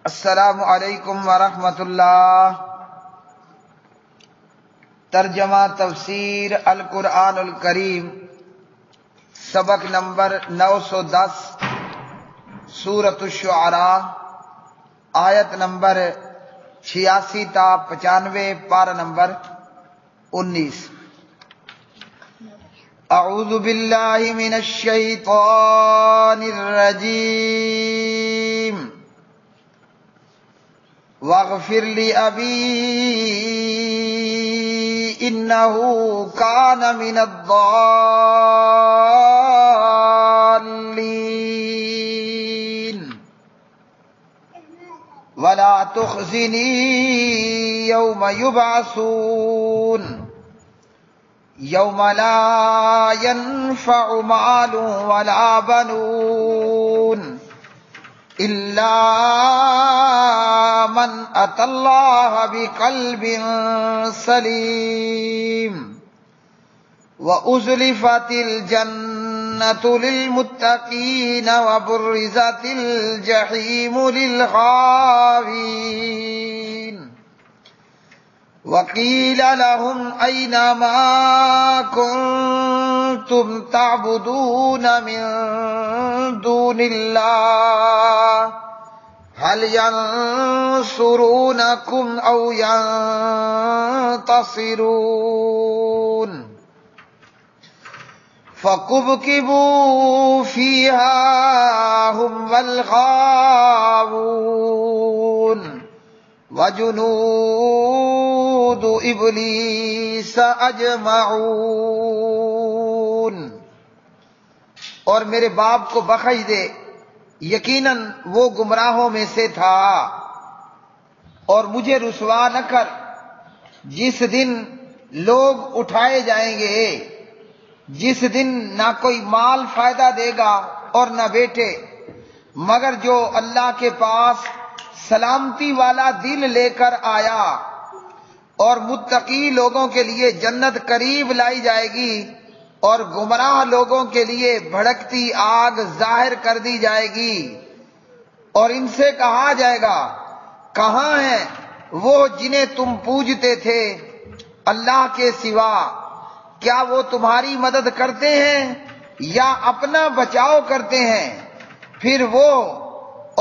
السلام علیکم ورحمۃ اللہ۔ ترجمہ تفسیر القرآن الکریم، سبق نمبر 910، سورۃ الشعراء، آیت نمبر 86 تا 95، پارہ نمبر 19۔ اعوذ باللہ من الشیطان الرجیم۔ واغفر لأبی انہ کان من الضالین ولا تخزنی یوم یبعثون یوم لا ينفع مال ولا بنون الا من اتى الله بقلب سلیم وازلفت الجنة للمتقین وبرزت الجحیم للغاوین وقیل لهم أين ما كنتم تعبدون من دون الله هل ينصرونكم أو ينتصرون فكبكبوا فيها هم والغاوون وجنود ابلیس اجمعون۔ اور میرے باپ کو بخش دے، یقیناً وہ گمراہوں میں سے تھا، اور مجھے رسوا نہ کر جس دن لوگ اٹھائے جائیں گے، جس دن نہ کوئی مال فائدہ دے گا اور نہ بیٹے، مگر جو اللہ کے پاس سلامتی والا دل لے کر آیا، اور متقی لوگوں کے لیے جنت قریب لائی جائے گی، اور گمراہ لوگوں کے لیے بھڑکتی آگ ظاہر کر دی جائے گی۔ اور ان سے کہا جائے گا، کہاں ہیں وہ جنہیں تم پوجتے تھے اللہ کے سوا؟ کیا وہ تمہاری مدد کرتے ہیں یا اپنا بچاؤ کرتے ہیں؟ پھر وہ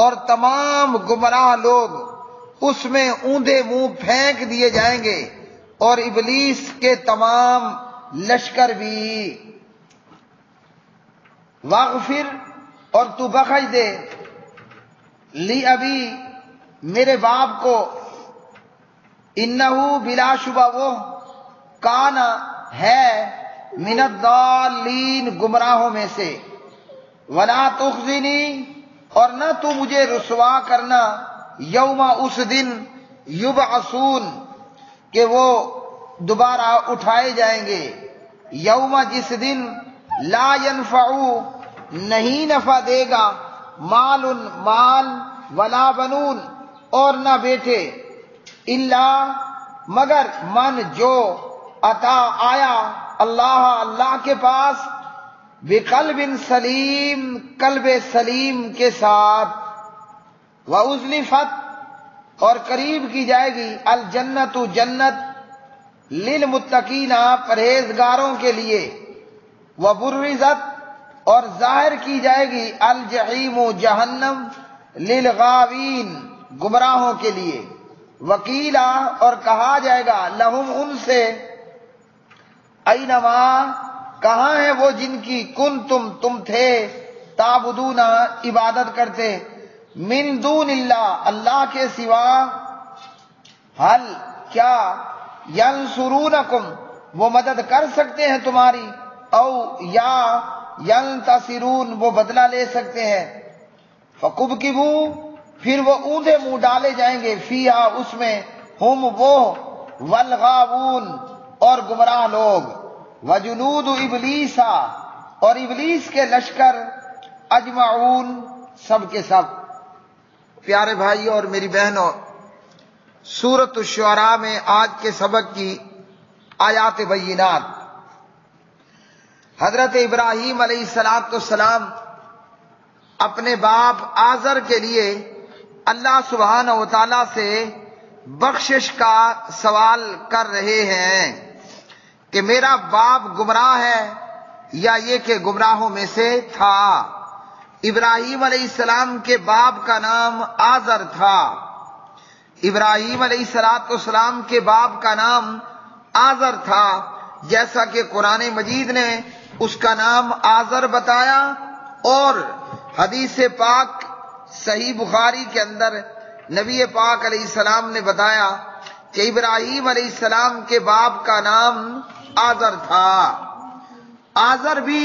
اور تمام گمراہ لوگ اس میں اوندے منہ پھینک دیے جائیں گے، اور ابلیس کے تمام لشکر بھی۔ واغفر، اور تو بخش دے، لی ابی، میرے باپ کو، انہو، بلا شبہ وہ، کانا، ہے، من الضالین، گمراہوں میں سے، ولا تخزنی، اور نہ تو مجھے رسوا کرنا، یوم، اس دن، یبعثون، کہ وہ دوبارہ اٹھائے جائیں گے، یوم، جس دن، لا ينفع، نہیں نفع دے گا، مال، مال، ولا بنون، اور نہ بیٹے، الا، مگر، من، جو، عطا، آیا، اللہ کے پاس، بقلب سلیم، قلب سلیم کے ساتھ، وَأُزْلِفَتْ، اور قریب کی جائے گی، الجنت، جنت، للمتقین، پرہیزگاروں کے لیے، وَبُرِّزَتْ، اور ظاہر کی جائے گی، الجحیم، جہنم، للغاوین، گمراہوں کے لیے، وقیلا، اور کہا جائے گا، لہم، ان سے، اینما، کہاں ہیں وہ جن کی تم تھے، تعبدون، عبادت کرتے، من دون اللہ، اللہ کے سوا، حل، کیا، ینصرونکم، وہ مدد کر سکتے ہیں تمہاری، او، یا، ینتصرون، وہ بدلہ لے سکتے ہیں، فکبکبو، پھر وہ اوندے منہ ڈالے جائیں گے، فیہا، اس میں، ہم، وہ، والغاوون، اور گمراہ لوگ، وجنود ابلیس، اور ابلیس کے لشکر، اجمعون، سب کے سب۔ پیارے بھائیوں اور میری بہنوں، سورۃ الشعراء میں آج کے سبق کی آیات بینات، حضرت ابراہیم علیہ السلام اپنے باپ آزر کے لیے اللہ سبحانہ و تعالی سے بخشش کا سوال کر رہے ہیں کہ میرا باپ گمراہ ہے یا یہ کہ گمراہوں میں سے تھا۔ ابراہیم علیہ السلام کے باپ کا نام آزر تھا۔ ابراہیم علیہ السلام کے باپ کا نام آزر تھا، جیسا کہ قرآن مجید نے اس کا نام آزر بتایا، اور حدیث پاک صحیح بخاری کے اندر نبی پاک علیہ السلام نے بتایا کہ ابراہیم علیہ السلام کے باپ کا نام آزر تھا۔ آزر بھی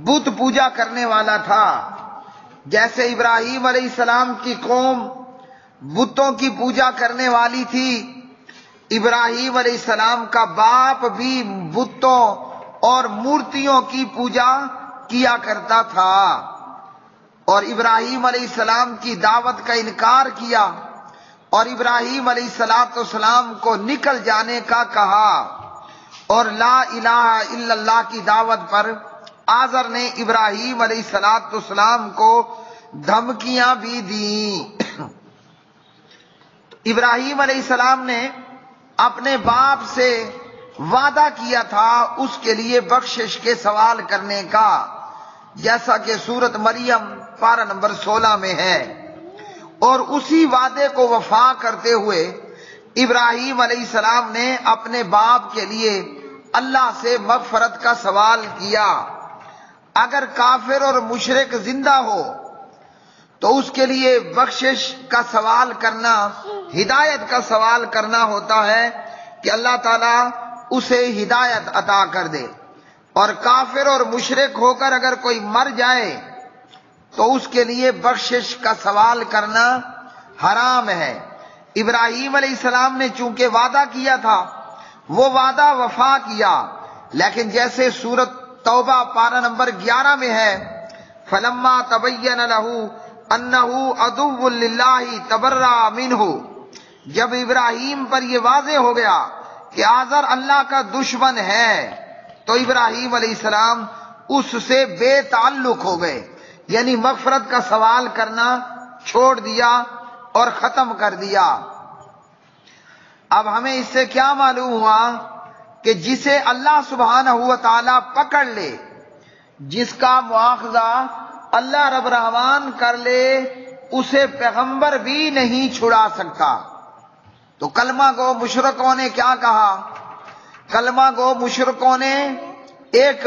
بت پوجا کرنے والا تھا، جیسے ابراہیم علیہ السلام کی قوم بتوں کی پوجا کرنے والی تھی، ابراہیم علیہ السلام کا باپ بھی بتوں اور مورتیوں کی پوجا کیا کرتا تھا، اور ابراہیم علیہ السلام کی دعوت کا انکار کیا اور ابراہیم علیہ السلام کو نکل جانے کا کہا، اور لا الہ الا اللہ کی دعوت پر آزر نے ابراہیم علیہ السلام کو دھمکیاں بھی دیں۔ ابراہیم علیہ السلام نے اپنے باپ سے وعدہ کیا تھا اس کے لیے بخشش کے سوال کرنے کا، جیسا کہ سورت مریم پارہ نمبر 16 میں ہے، اور اسی وعدے کو وفا کرتے ہوئے ابراہیم علیہ السلام نے اپنے باپ کے لیے اللہ سے مغفرت کا سوال کیا۔ اگر کافر اور مشرک زندہ ہو تو اس کے لیے بخشش کا سوال کرنا، ہدایت کا سوال کرنا ہوتا ہے کہ اللہ تعالیٰ اسے ہدایت عطا کر دے، اور کافر اور مشرک ہو کر اگر کوئی مر جائے تو اس کے لیے بخشش کا سوال کرنا حرام ہے۔ ابراہیم علیہ السلام نے چونکہ وعدہ کیا تھا، وہ وعدہ وفا کیا، لیکن جیسے سورت توبہ پارہ نمبر 11 میں ہے، فلما تبین لہ انہ عدو للہ تبرأ منہ، جب ابراہیم پر یہ واضح ہو گیا کہ آزر اللہ کا دشمن ہے تو ابراہیم علیہ السلام اس سے بے تعلق ہو گئے، یعنی مغفرت کا سوال کرنا چھوڑ دیا اور ختم کر دیا۔ اب ہمیں اس سے کیا معلوم ہوا کہ جسے اللہ سبحانہ و تعالی پکڑ لے، جس کا مواخذہ اللہ رب رحمان کر لے، اسے پیغمبر بھی نہیں چھڑا سکتا۔ تو کلمہ گو مشرکوں نے کیا کہا؟ کلمہ گو مشرکوں نے ایک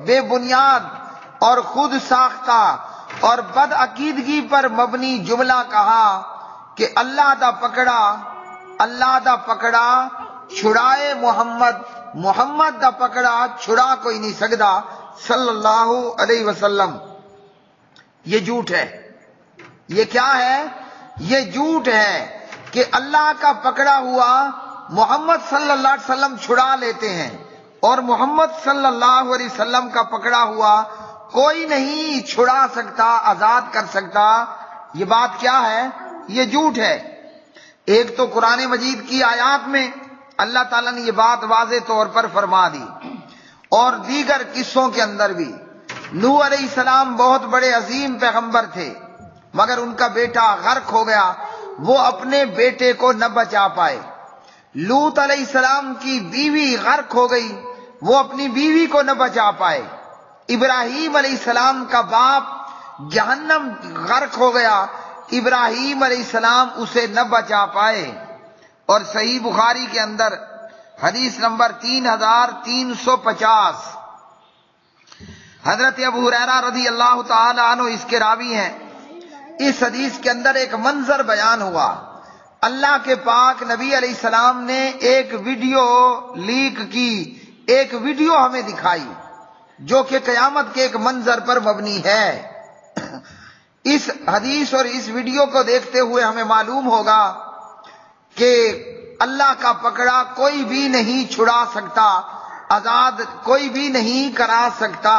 بے بنیاد اور خود ساختہ اور بد عقیدگی پر مبنی جملہ کہا کہ اللہ دا پکڑا چھڑائے محمد دا پکڑا چھڑا کوئی نہیں سکدا صلی اللہ علیہ وسلم۔ یہ جھوٹ ہے۔ یہ کیا ہے؟ یہ جھوٹ ہے کہ اللہ کا پکڑا ہوا محمد صلی اللہ علیہ وسلم چھڑا لیتے ہیں، اور محمد صلی اللہ علیہ وسلم کا پکڑا ہوا کوئی نہیں چھڑا سکتا، آزاد کر سکتا۔ یہ بات کیا ہے؟ یہ جھوٹ ہے۔ ایک تو قرآن مجید کی آیات میں اللہ تعالیٰ نے یہ بات واضح طور پر فرما دی، اور دیگر قصوں کے اندر بھی۔ نوح علیہ السلام بہت بڑے عظیم پیغمبر تھے، مگر ان کا بیٹا غرق ہو گیا، وہ اپنے بیٹے کو نہ بچا پائے۔ لوط علیہ السلام کی بیوی غرق ہو گئی، وہ اپنی بیوی کو نہ بچا پائے۔ ابراہیم علیہ السلام کا باپ جہنم غرق ہو گیا، ابراہیم علیہ السلام اسے نہ بچا پائے۔ اور صحیح بخاری کے اندر حدیث نمبر 3350، حضرت ابو ہریرہ رضی اللہ تعالی عنہ اس کے راوی ہیں۔ اس حدیث کے اندر ایک منظر بیان ہوا۔ اللہ کے پاک نبی علیہ السلام نے ایک ویڈیو لیک کی، ایک ویڈیو ہمیں دکھائی جو کہ قیامت کے ایک منظر پر مبنی ہے۔ اس حدیث اور اس ویڈیو کو دیکھتے ہوئے ہمیں معلوم ہوگا کہ اللہ کا پکڑا کوئی بھی نہیں چھڑا سکتا، آزاد کوئی بھی نہیں کرا سکتا۔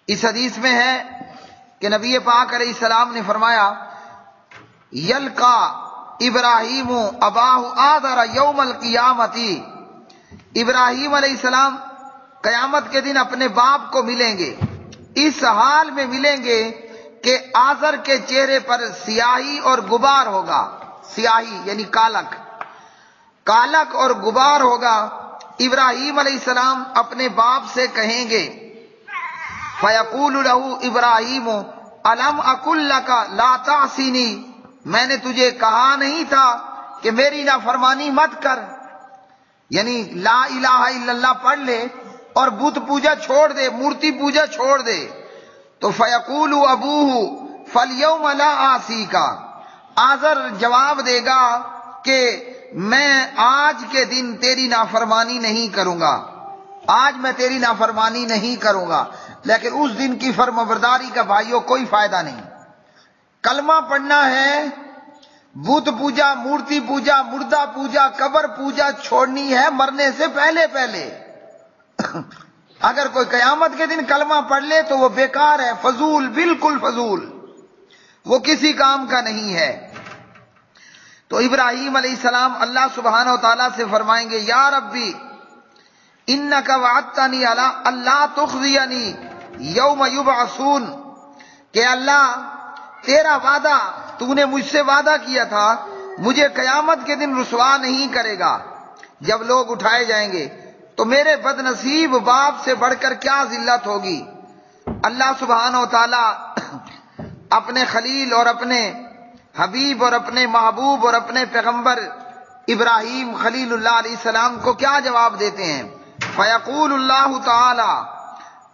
اس حدیث میں ہے کہ نبی پاک علیہ السلام نے فرمایا، یلقا ابراہیم اباہ آذر یوم القیامت، ابراہیم علیہ السلام قیامت کے دن اپنے باپ کو ملیں گے، اس حال میں ملیں گے کہ آزر کے چہرے پر سیاہی اور غبار ہوگا. سیاہی یعنی کالک، کالک اور غبار ہوگا. ابراہیم علیہ السلام اپنے باپ سے کہیں گے فَيَقُولُ لَهُ ابراہیم أَلَمْ أَقُل لَّكَ لَا تَعْصِنِي، میں نے تجھے کہا نہیں تھا کہ میری نافرمانی مت کر. یعنی لا الہ الا اللہ پڑھ لے اور بت پوجا چھوڑ دے، مورتی پوجا چھوڑ دے. تو فَيَقُولُ أَبُوهُ فَالْيَوْمَ لَا أَعْصِيكَ، آزر جواب دے گا کہ میں آج کے دن تیری نافرمانی نہیں کروں گا، آج میں تیری نافرمانی نہیں کروں گا. لیکن اس دن کی فرمانبرداری کا بھائیوں کوئی فائدہ نہیں. کلمہ پڑھنا ہے، بت پوجا، مورتی پوجا، مردہ پوجا، قبر پوجا چھوڑنی ہے مرنے سے پہلے پہلے. اگر کوئی قیامت کے دن کلمہ پڑھ لے تو وہ بیکار ہے، فضول، بالکل فضول، وہ کسی کام کا نہیں ہے. تو ابراہیم علیہ السلام اللہ سبحانہ و تعالیٰ سے فرمائیں گے یا ربی انک وعدتنی علی اللہ تخزینی یوم یبعثون، کہ اللہ تیرا وعدہ، تو نے مجھ سے وعدہ کیا تھا مجھے قیامت کے دن رسوا نہیں کرے گا جب لوگ اٹھائے جائیں گے. تو میرے بد نصیب باپ سے بڑھ کر کیا ذلت ہوگی. اللہ سبحانہ و تعالیٰ اپنے خلیل اور اپنے حبیب اور اپنے محبوب اور اپنے پیغمبر ابراہیم خلیل اللہ علیہ السلام کو کیا جواب دیتے ہیں؟ فیقول اللہ تعالی،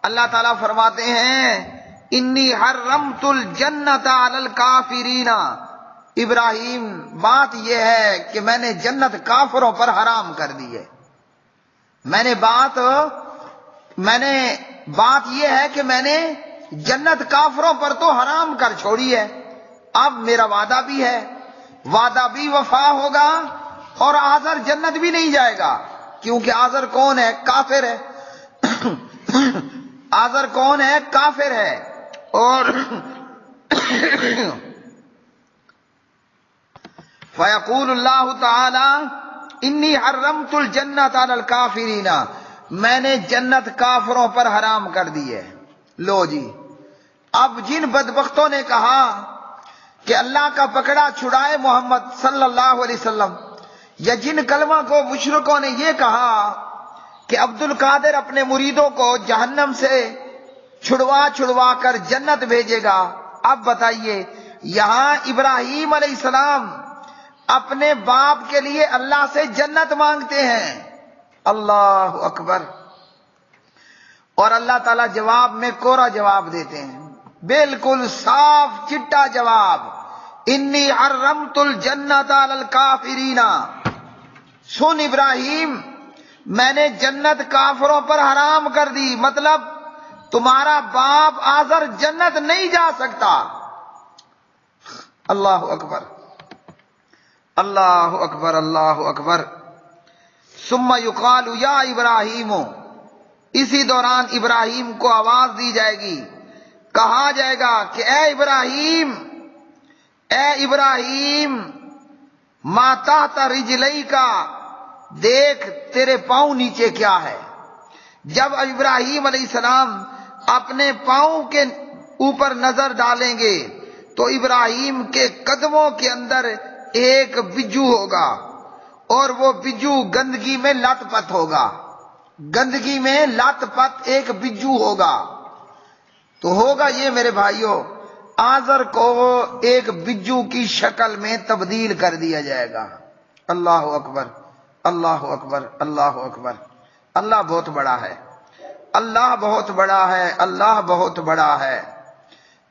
اللہ تعالیٰ فرماتے ہیں انی حرمت الجنت علی الکافرین. ابراہیم بات یہ ہے کہ میں نے جنت کافروں پر حرام کر دی ہے. میں نے بات یہ ہے کہ میں نے جنت کافروں پر تو حرام کر چھوڑی ہے. اب میرا وعدہ بھی ہے، وعدہ بھی وفا ہوگا اور آزر جنت بھی نہیں جائے گا. کیونکہ آزر کون ہے؟ کافر ہے. آزر کون ہے؟ کافر ہے. اور فیقول اللہ تعالی انی حرمت الجنت علی الکافرین، میں نے جنت کافروں پر حرام کر دی ہے. لو جی، اب جن بدبختوں نے کہا کہ اللہ کا پکڑا چھڑائے محمد صلی اللہ علیہ وسلم، یا جن کلمہ کو مشرکوں نے یہ کہا کہ عبد القادر اپنے مریدوں کو جہنم سے چھڑوا کر جنت بھیجے گا، اب بتائیے یہاں ابراہیم علیہ السلام اپنے باپ کے لیے اللہ سے جنت مانگتے ہیں. اللہ اکبر. اور اللہ تعالیٰ جواب میں کوڑا جواب دیتے ہیں، بالکل صاف چٹا جواب، انی حرمت الجنت علی الکافرین. سن ابراہیم، میں نے جنت کافروں پر حرام کر دی، مطلب تمہارا باپ آزر جنت نہیں جا سکتا. اللہ اکبر، اللہ اکبر، اللہ اکبر. ثم یقال یا ابراہیم، اسی دوران ابراہیم کو آواز دی جائے گی، کہا جائے گا کہ اے ابراہیم، اے ابراہیم، ما تحت رجلیک، دیکھ تیرے پاؤں نیچے کیا ہے. جب ابراہیم علیہ السلام اپنے پاؤں کے اوپر نظر ڈالیں گے تو ابراہیم کے قدموں کے اندر ایک بجو ہوگا، اور وہ بجو گندگی میں لت پت ہوگا. گندگی میں لت پت ایک بجو ہوگا. تو ہوگا یہ میرے بھائیوں، آزر کو ایک بجو کی شکل میں تبدیل کر دیا جائے گا. اللہ اکبر، اللہ اکبر، اللہ اکبر. اللہ بہت بڑا ہے، اللہ بہت بڑا ہے، اللہ بہت بڑا ہے،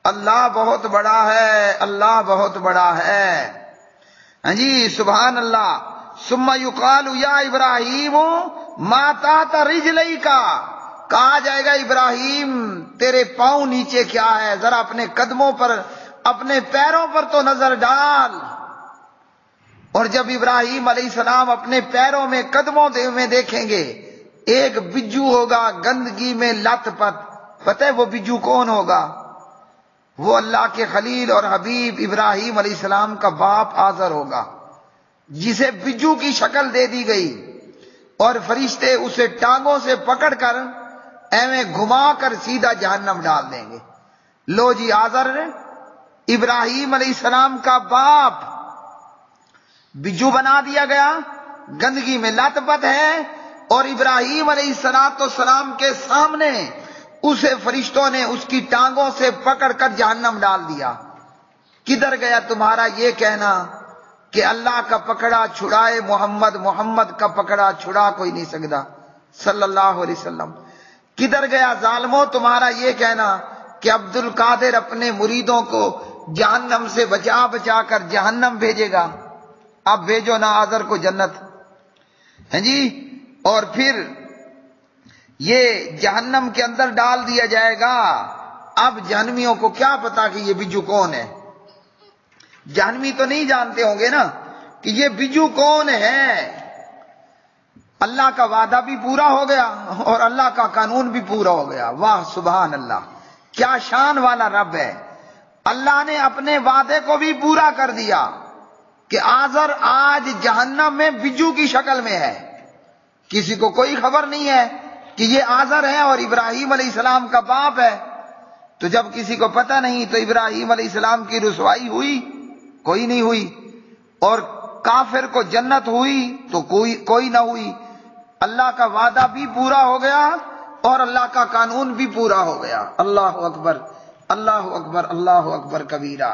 اللہ بہت بڑا ہے، اللہ بہت بڑا ہے. ہاں جی، سبحان اللہ. ثم یقال یا ابراہیم ما تحت رجلیک، کہا جائے گا ابراہیم تیرے پاؤں نیچے کیا ہے، ذرا اپنے قدموں پر، اپنے پیروں پر تو نظر ڈال. اور جب ابراہیم علیہ السلام اپنے پیروں میں، قدموں میں دیکھیں گے ایک بجو ہوگا گندگی میں لت پت. پتہ ہے وہ بجو کون ہوگا؟ وہ اللہ کے خلیل اور حبیب ابراہیم علیہ السلام کا باپ آزر ہوگا، جسے بجو کی شکل دے دی گئی، اور فرشتے اسے ٹانگوں سے پکڑ کر ایویں گھما کر سیدھا جہنم ڈال دیں گے. لو جی، آزر ابراہیم علیہ السلام کا باپ بجو بنا دیا گیا، گندگی میں لت پت ہے، اور ابراہیم علیہ السلام کے سامنے اسے فرشتوں نے اس کی ٹانگوں سے پکڑ کر جہنم ڈال دیا۔ کدھر گیا تمہارا یہ کہنا کہ اللہ کا پکڑا چھڑائے محمد، محمد کا پکڑا چھڑا کوئی نہیں سکتا صلی اللہ علیہ وسلم؟ کدھر گیا ظالموں تمہارا یہ کہنا کہ عبد القادر اپنے مریدوں کو جہنم سے بچا بچا کر جہنم بھیجے گا؟ اب بھیجو نا آذر کو جنت، ہیں جی؟ اور پھر یہ جہنم کے اندر ڈال دیا جائے گا۔ اب جہنمیوں کو کیا پتا کہ یہ بجو کون ہے؟ جہنمی تو نہیں جانتے ہوں گے نا کہ یہ بجو کون ہے۔ اللہ کا وعدہ بھی پورا ہو گیا اور اللہ کا قانون بھی پورا ہو گیا۔ واہ سبحان اللہ، کیا شان والا رب ہے۔ اللہ نے اپنے وعدے کو بھی پورا کر دیا کہ آذر آج جہنم میں بجو کی شکل میں ہے۔ کسی کو کوئی خبر نہیں ہے کہ یہ آذر ہے اور ابراہیم علیہ السلام کا باپ ہے۔ تو جب کسی کو پتہ نہیں تو ابراہیم علیہ السلام کی رسوائی ہوئی؟ کوئی نہیں ہوئی۔ اور کافر کو جنت ہوئی تو کوئی نہ ہوئی۔ اللہ کا وعدہ بھی پورا ہو گیا اور اللہ کا قانون بھی پورا ہو گیا۔ اللہ اکبر، اللہ اکبر، اللہ اکبر کبیرہ۔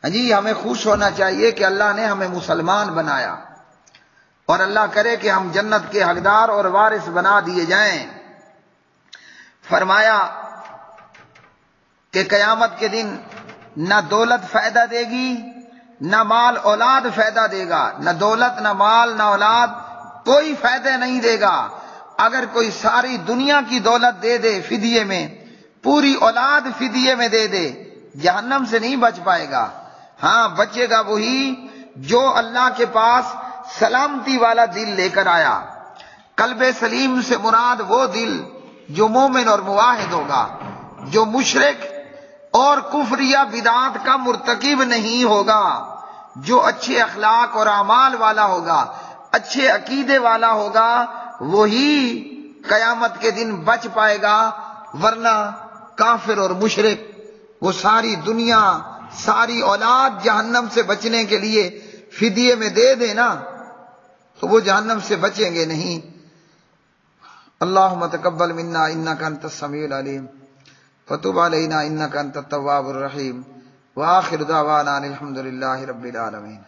جی ہمیں خوش ہونا چاہیے کہ اللہ نے ہمیں مسلمان بنایا، اور اللہ کرے کہ ہم جنت کے حقدار اور وارث بنا دیے جائیں۔ فرمایا کہ قیامت کے دن نہ دولت فائدہ دے گی، نہ مال اولاد فائدہ دے گا۔ نہ دولت، نہ مال، نہ اولاد کوئی فائدہ نہیں دے گا۔ اگر کوئی ساری دنیا کی دولت دے دے فدیے میں، پوری اولاد فدیے میں دے دے، جہنم سے نہیں بچ پائے گا۔ ہاں بچے گا وہی جو اللہ کے پاس سلامتی والا دل لے کر آیا۔ قلب سلیم سے مراد وہ دل جو مومن اور موحد ہوگا، جو مشرک اور کفر یا بدعات کا مرتکب نہیں ہوگا، جو اچھے اخلاق اور اعمال والا ہوگا، اچھے عقیدے والا ہوگا، وہی قیامت کے دن بچ پائے گا۔ ورنہ کافر اور مشرک وہ ساری دنیا، ساری اولاد جہنم سے بچنے کے لیے فدیے میں دے دینا تو وہ جہنم سے بچیں گے نہیں۔ اللہم تقبل منا انک انت السمیع العلیم وتب علینا انک انت التواب الرحیم وآخر دعوانا الحمد للہ رب العالمین۔